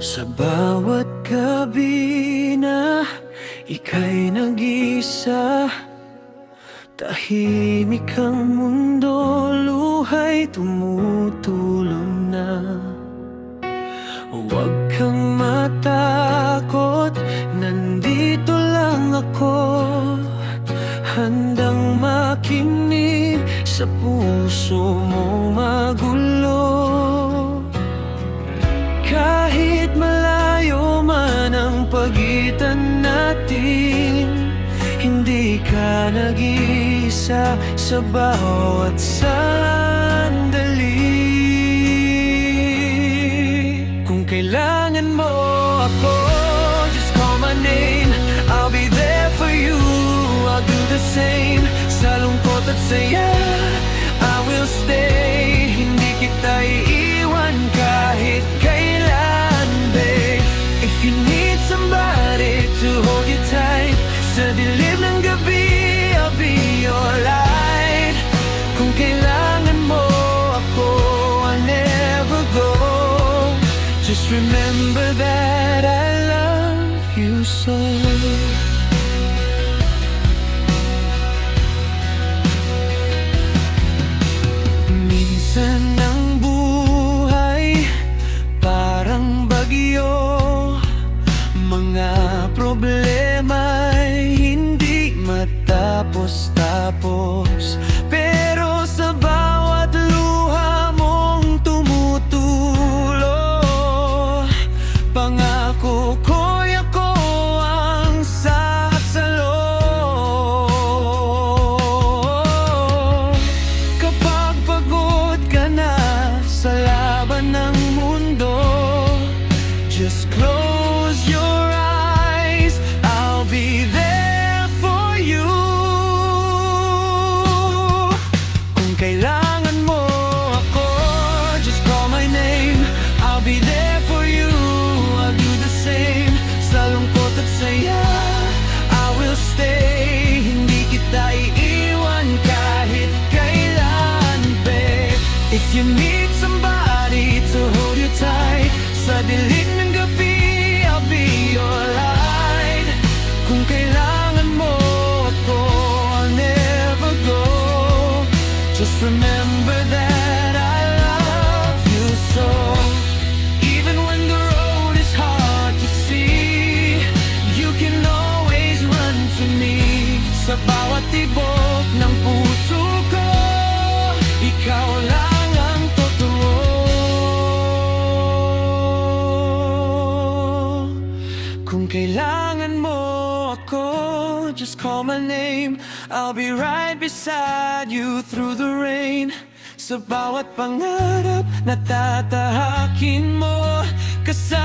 Sa bawat gabi na ika'y nag-isa, tahimik ang mundo, luha'y tumutulong na. Huwag kang matakot, nandito lang ako, handang makinig sa puso mong magulo. Kahit malayo man ang pagitan natin, hindi ka nag-iisa sa bawat sandali. Kung kailangan mo ako, just call my name, I'll be there for you. I'll do the same, sa lungkot at saya, I will stay. Hindi kita iiwan kahit kailan, babe. If you need somebody to hold you tight, sa dilim ng gabi, I'll be your light. Kung kailangan mo ako, I'll never go. Just remember that I love you so. Minsan ang buhay parang bagyo, mga problema'y hindi matapos-tapos, pero sa bawat luha mong tumutulo, pangako ko'y ako ang sasalo. Kapag pagod ka na sa laban ng mundo, just close your eyes, I'll be there for you. Kung kailangan mo ako, just call my name, I'll be there for you. I'll do the same, sa lungkot at saya, I will stay. Hindi kita iiwan kahit kailan, babe. If you need somebody to hold you tight, sa dilim ng gabi, I'll be your light. Kung kailangan mo ako, I'll never go. Just remember that I love you so. Even when the road is hard to see, you can always run to me. Sa bawat tibok ng puso ko, ikaw lang ang totoo. Kung kailangan mo ako, just call my name, I'll be right beside you through the rain. Sa bawat pangarap na tatahakin mo, kasama